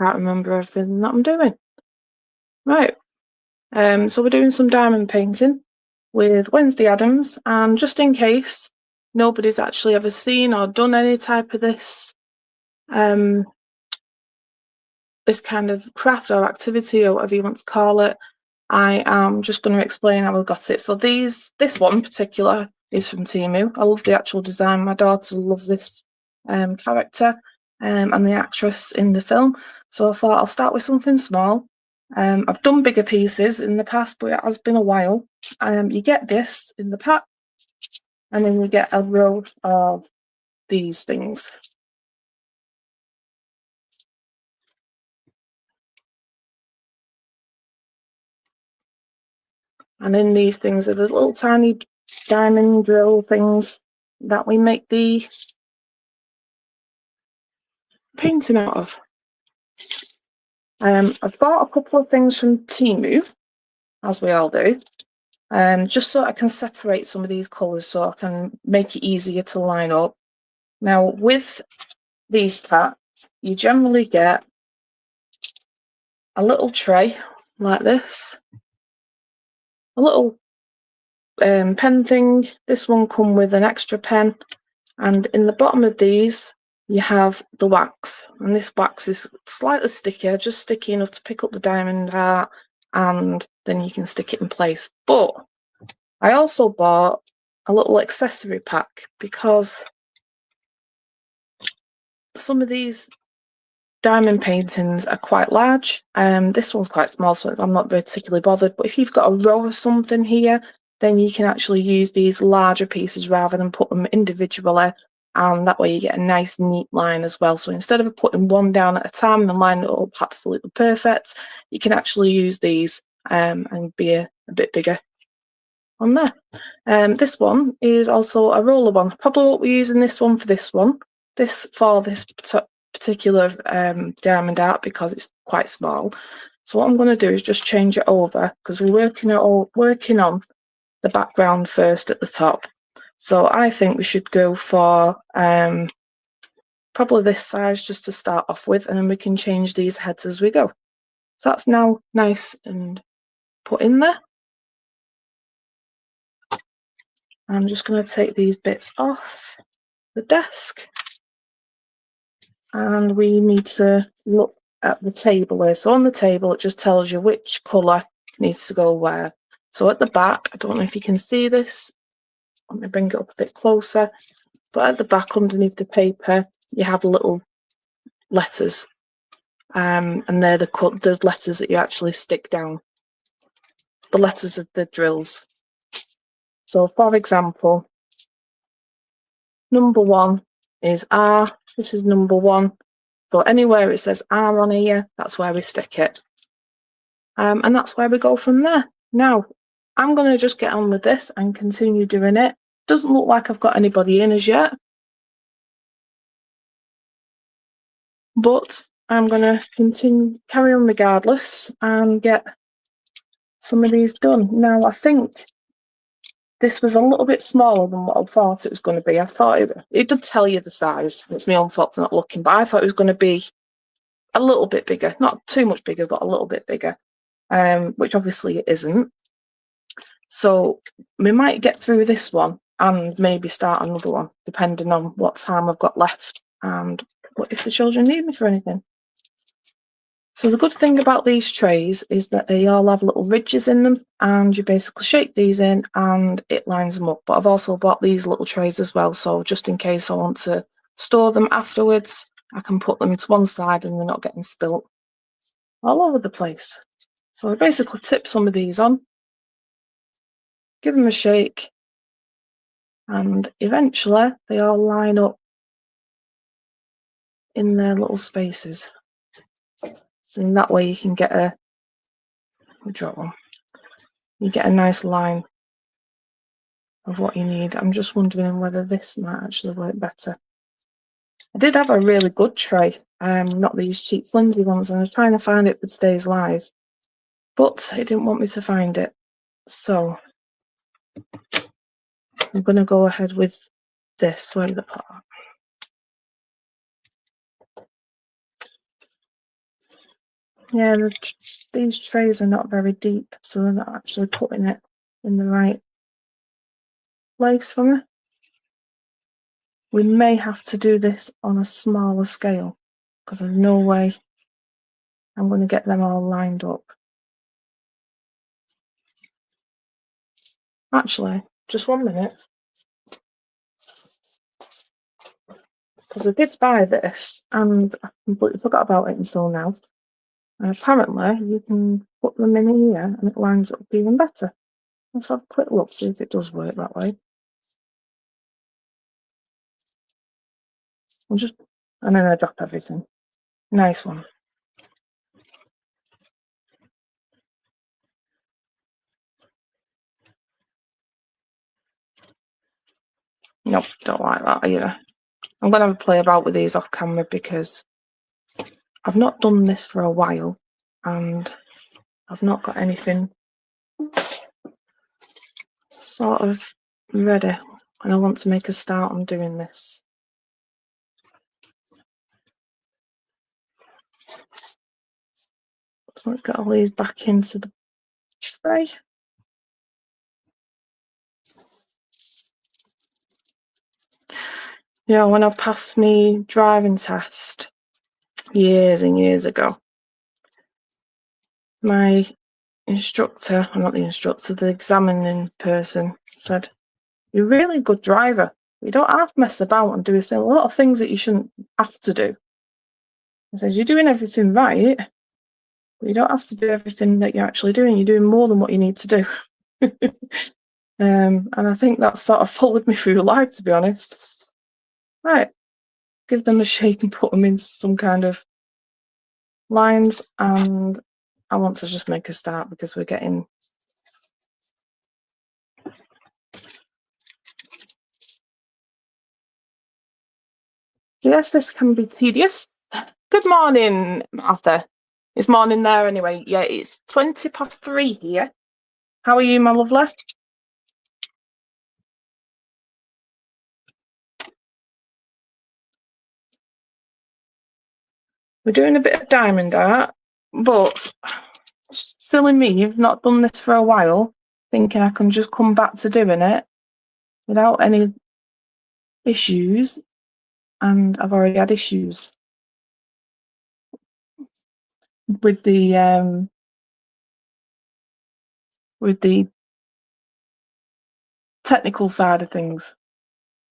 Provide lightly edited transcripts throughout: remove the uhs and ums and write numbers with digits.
Can't remember everything that I'm doing. Right. So we're doing some diamond painting with Wednesday Addams, and just in case nobody's actually ever seen or done any type of this this kind of craft or activity or whatever you want to call it, I am just going to explain how I got it. So this one in particular is from Temu. I love the actual design. My daughter loves this character and the actress in the film. So I thought I'll start with something small. I've done bigger pieces in the past, but it has been a while. You get this in the pack, and then you get a row of these things. And in these things are the little tiny diamond drill things that we make the painting out of. I've bought a couple of things from Temu, as we all do, just so I can separate some of these colours so I can make it easier to line up. Now, with these packs, you generally get a little tray like this, a little pen thing. This one comes with an extra pen, and in the bottom of these you have the wax, and this wax is slightly stickier, just sticky enough to pick up the diamond art, and then you can stick it in place. But I also bought a little accessory pack because some of these diamond paintings are quite large. This one's quite small, so I'm not particularly bothered. But if you've got a row of something here, then you can actually use these larger pieces rather than put them individually, and that way you get a nice neat line as well. So instead of putting one down at a time and line it up absolutely perfect, you can actually use these and be a bit bigger on there. This one is also a roller one. Probably what we're using this one for this one. This for this particular diamond art because it's quite small. So what I'm going to do is just change it over because we're working on the background first at the top. So I think we should go for probably this size just to start off with, and then we can change these heads as we go. So that's now nice and put in there. I'm just going to take these bits off the desk, and we need to look at the table here. So on the table, it just tells you which colour needs to go where. So at the back, I don't know if you can see this. Let me bring it up a bit closer. But at the back, underneath the paper, you have little letters, and they're the letters that you actually stick down. The letters of the drills. So, for example, number 1 is R. This is number 1. So anywhere it says R on here, that's where we stick it. And that's where we go from there. Now, I'm going to just get on with this and continue doing it. Doesn't look like I've got anybody in as yet. But I'm going to carry on regardless and get some of these done. Now, I think this was a little bit smaller than what I thought it was going to be. I thought it did tell you the size. It's my own fault for not looking, but I thought it was going to be a little bit bigger. Not too much bigger, but a little bit bigger, which obviously it isn't. So we might get through this one and maybe start another one, depending on what time I've got left and what if the children need me for anything. So the good thing about these trays is that they all have little ridges in them, and you basically shake these in and it lines them up. But I've also bought these little trays as well, so just in case I want to store them afterwards, I can put them to one side and they're not getting spilt all over the place. So I basically tip some of these on, give them a shake, and eventually they all line up in their little spaces. So in that way you can get you get a nice line of what you need. I'm just wondering whether this might actually work better. I did have a really good tray, not these cheap flimsy ones, and I was trying to find it with Stays Live, but it didn't want me to find it. So I'm going to go ahead with this. Where the part? Yeah, these trays are not very deep, so they're not actually putting it in the right place for me. We may have to do this on a smaller scale because there's no way I'm going to get them all lined up. Actually, just 1 minute. Because I did buy this and I completely forgot about it until now. And apparently you can put them in here and it lines up even better. Let's have a quick look, see if it does work that way. And then I drop everything. Nice one. Nope, don't like that either. I'm going to have a play about with these off camera because I've not done this for a while and I've not got anything sort of ready and I want to make a start on doing this. So let's get all these back into the tray. You know, when I passed my driving test years and years ago, my instructor, or not the instructor, the examining person said, "You're a really good driver. You don't have to mess about and do a lot of things that you shouldn't have to do." He says, "You're doing everything right, but you don't have to do everything that you're actually doing. You're doing more than what you need to do." And I think that sort of followed me through life, to be honest. Right, give them a shake and put them into some kind of lines, and I want to just make a start because we're getting yes, this can be tedious. Good morning, Martha. It's morning there anyway. Yeah, it's 3:20 here. How are you, my lovely? We're doing a bit of diamond art, but silly me, you've not done this for a while, thinking I can just come back to doing it without any issues, and I've already had issues with the technical side of things.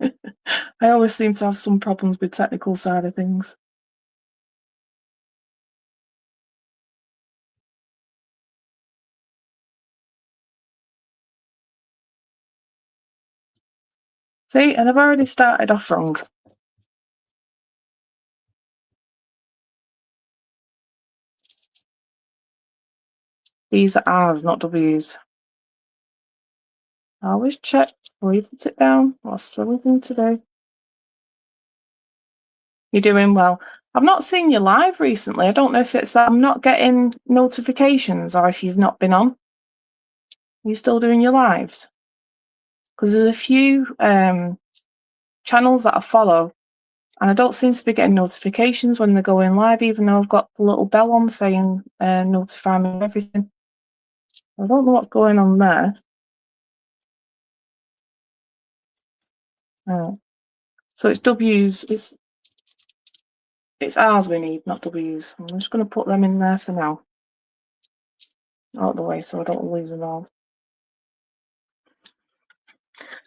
I always seem to have some problems with technical side of things. See, and I've already started off wrong. These are R's, not W's. I always check before you put it down. What's silly thing to do? You're doing well. I've not seen you live recently. I don't know if it's that I'm not getting notifications or if you've not been on. Are you still doing your lives? Because there's a few channels that I follow and I don't seem to be getting notifications when they're going live, even though I've got the little bell on saying notify me of everything. I don't know what's going on there. So it's W's, it's R's we need, not W's. I'm just going to put them in there for now. Out of the way so I don't lose them all.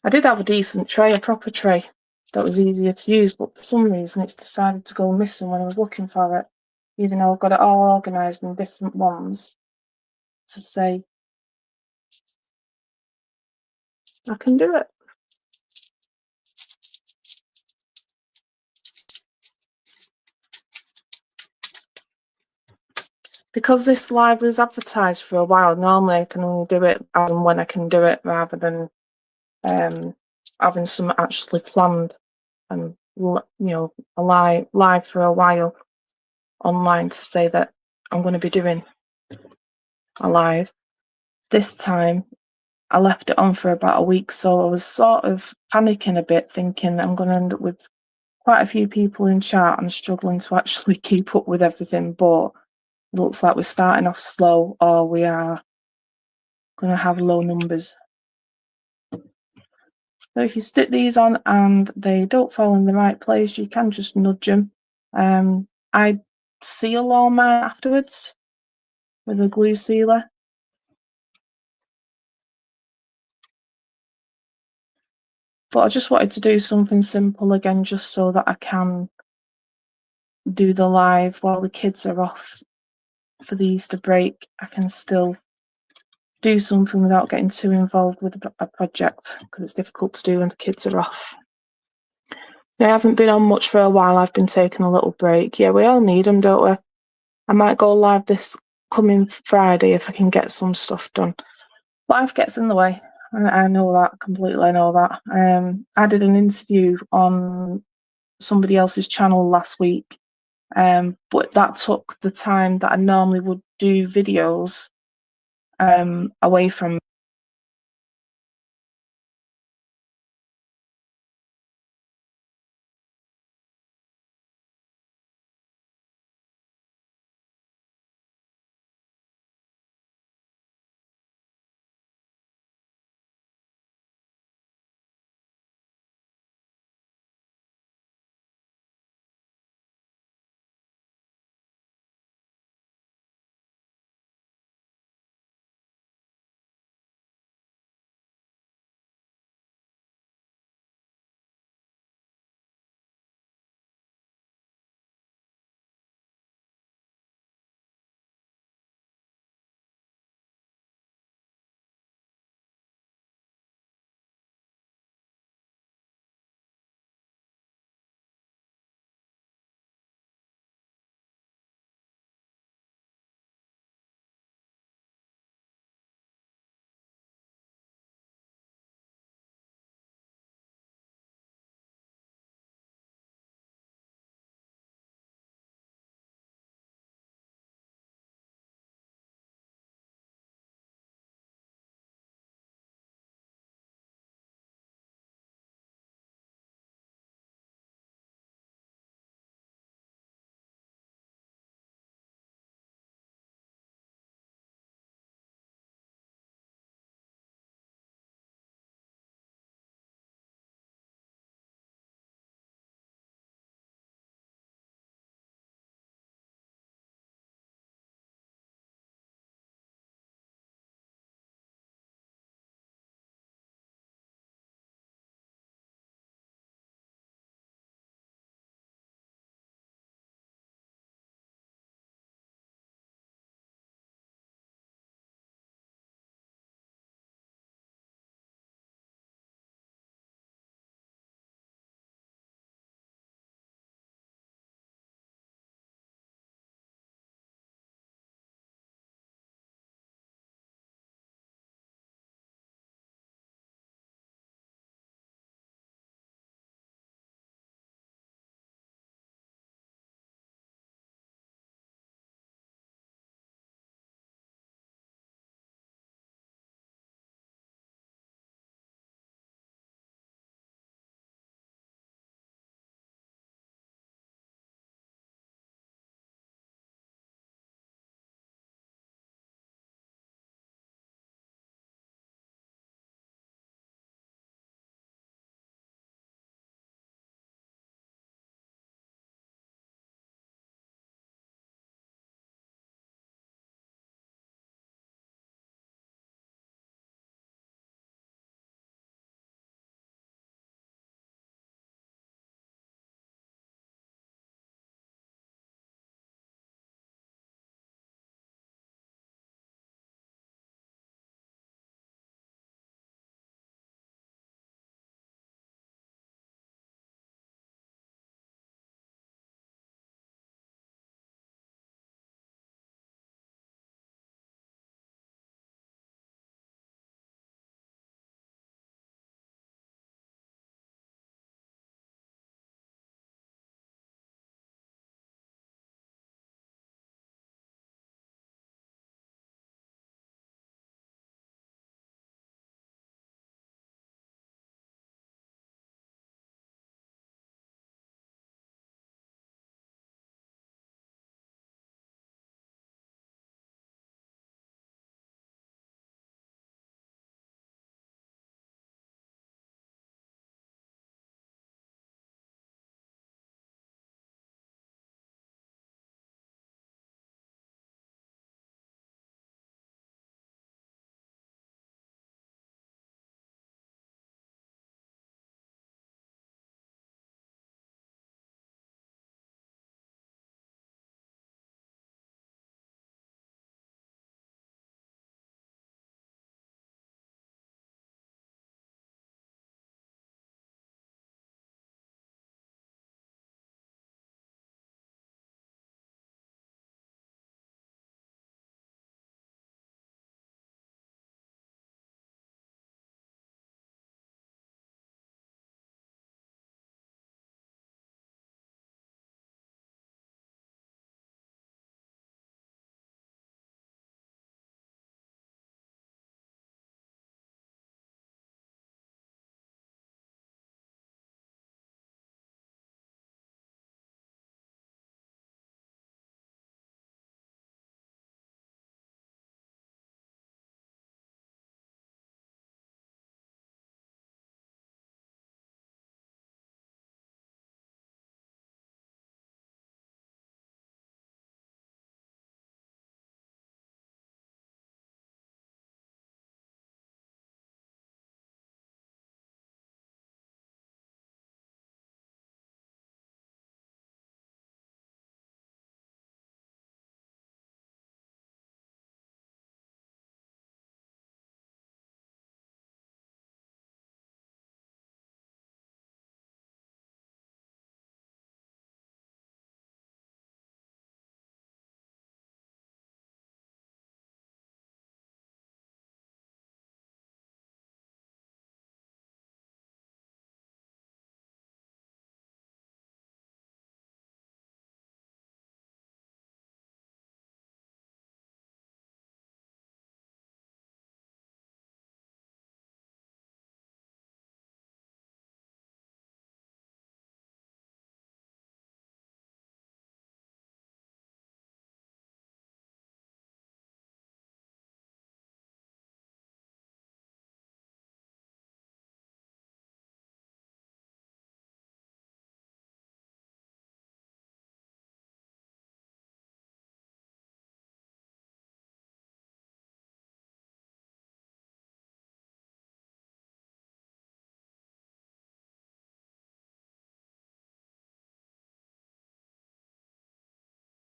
I did have a decent tray, a proper tray that was easier to use, but for some reason it's decided to go missing when I was looking for it, even though I've got it all organised in different ones to say I can do it. Because this live was advertised for a while, normally I can only do it as and when I can do it rather than having some actually planned and, you know, a live for a while online to say that I'm going to be doing a live. This time I left it on for about a week, so I was sort of panicking a bit, thinking I'm going to end up with quite a few people in chat and struggling to actually keep up with everything, but looks like we're starting off slow or we are going to have low numbers. So if you stick these on and they don't fall in the right place, you can just nudge them. I seal all mine afterwards with a glue sealer. But I just wanted to do something simple again, just so that I can do the live while the kids are off for the Easter break. I can still do something without getting too involved with a project, because it's difficult to do when the kids are off. I haven't been on much for a while. I've been taking a little break. Yeah, we all need them, don't we? I might go live this coming Friday if I can get some stuff done. Life gets in the way. I know that completely. I know that. I did an interview on somebody else's channel last week, but that took the time that I normally would do videos away from